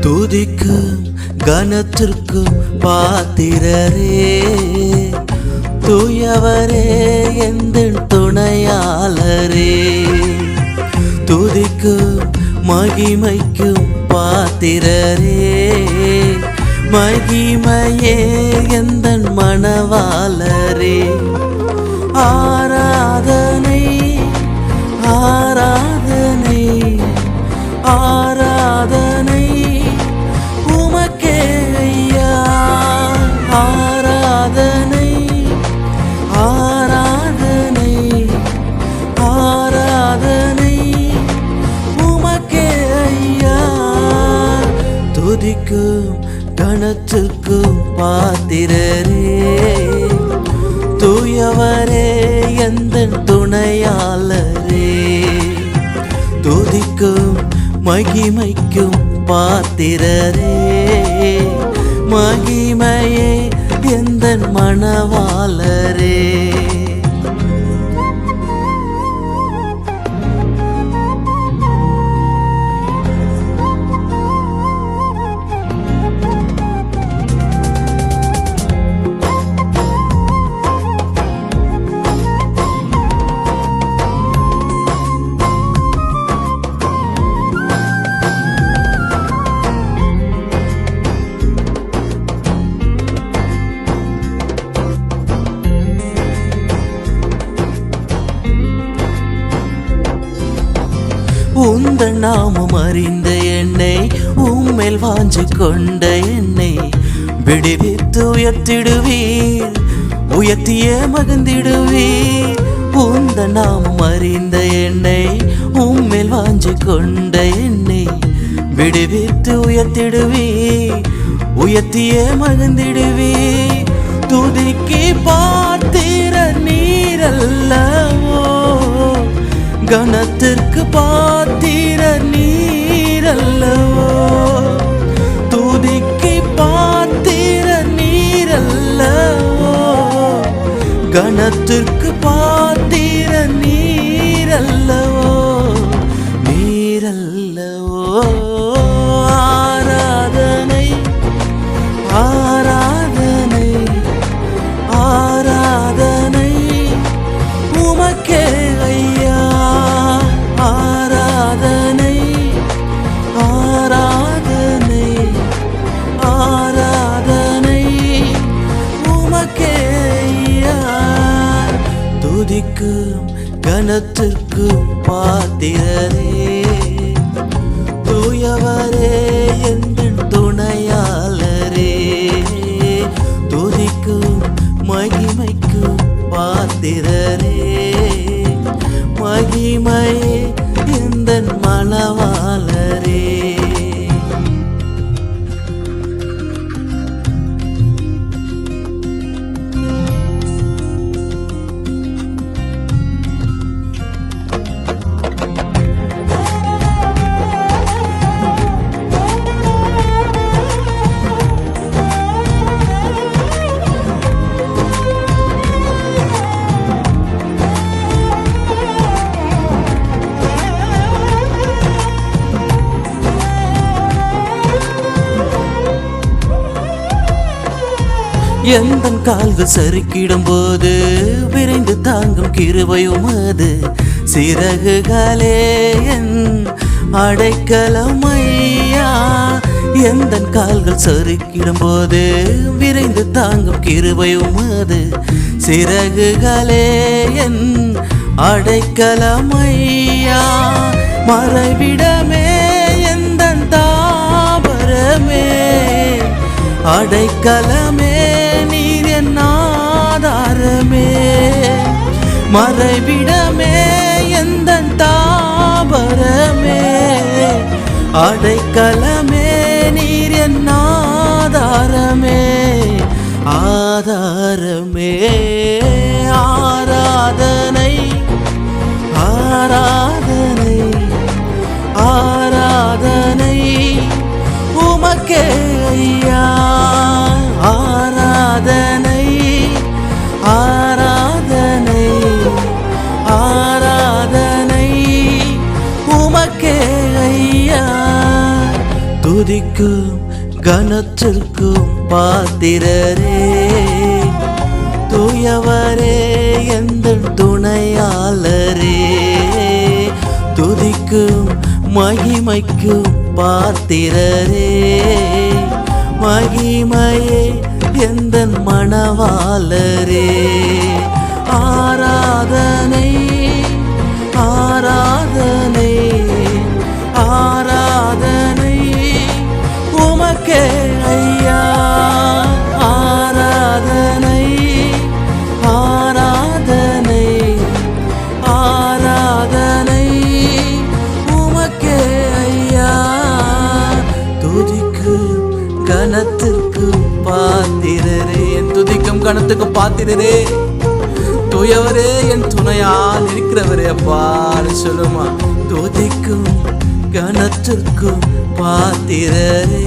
துதிக்கும் கனத்திற்கும் பாத்திரரே, தூயவரே எந்தன் துணையாளரே. துதிக்கும் மகிமைக்கும் பாத்திரரே, மகிமையே எந்தன் மணவாளரே. ஆராதனை ஆராதனை ஆராதனை உமக்கே ஐயா. ஆராதனை ஆராதனை ஆராதனை உமக்கே ஐயா. துதிக்கும் கனத்துக்கும் பாத்திரரே, தூயவரே எந்தன் துணையாளரே. துதிக்கும் மகிமைக்கும் பாத்திரரே, மகிமையே எந்தன் மணவாளரே. உந்தன் நாமம் அறிந்த என்னை, உம்மேல் வாஞ்சு கொண்ட என்னை விடுவித்து உயர்த்திடுவீர், உயர்த்தியே மகிழ்ந்திடுவீர். உந்தன் நாமம் அறிந்த என்னை, உம்மேல் வாஞ்சு கொண்ட என்னை விடுவித்து உயர்த்திடுவீர், உயர்த்தியே மகிழ்ந்திடுவீர். துதிக்கு பாத்திர நீரல்லவோ, கனத்திற்கு பாத்திர நீரல்லவோ. துதிக்கு பாத்திர நீரல்லவோ, கனத்திற்கு பாத்திர நீரல்லவோ, நீரல்லவோ. ஆராதனை ஆராதனை ஆராதனை உமக்கே ஐயா. ஆராதனை ஆராதனை ஆராதனை உமக்கே ஐயா. துதிக்கும் கனத்திற்கும் பாத்திரரே, தூயவரே எந்தன் துணையாளரே. துதிக்கும் மகிமைக்கும் பாத்திரரே, மகிமையே எந்தன் மணவாளரே. எந்தன் கால்கள் சறுக்கிடும் போது விரைந்து தாங்கும் கிருபை உமது சிறகுகளே என் அடைக்கலம் ஐயா. எந்தன் கால்கள் சறுக்கிடும் போது விரைந்து தாங்கும் கிருபை உமது சிறகுகளே என் அடைக்கலம் ஐயா. மறைவிடமே எந்தன் தாபரமே, அடைக்கலமே நீர் என் ஆதாரமே. மறைவிடமே எந்தன் தாபரமே, அடைக்கலமே நீர் என் ஆதாரமே. ஆதாரமே ஆராதனை ஆராதனை ஆராதனை உமக்கே ஐயா. ஆராதனை ஆராதனை ஆராதனை உமக்கே ஐயா. துதிக்கும் கனத்திற்கும் பாத்திரரே, தூயவரே எந்தன் துணையாளரே. துதிக்கும் மகிமைக்கும் பாத்திரரே, மகிமையே எந்தன் மணவாளரே. ஆராதனை ஆராதனை ஆராதனை உமக்கே ஐயா. ஆராதனை ஆராதனை ஆராதனை உமக்கே ஐயா. துதிக்கும் கனத்திற்கும் பாத்திரரே, என் துதிக்கும் கனத்துக்கும் பாத்திரரே, தூயவரே என் துணையால் இருக்கிறவரே அப்பா சொல்லுமா. துதிக்கும் கனத்திற்கும் பாத்திரரே,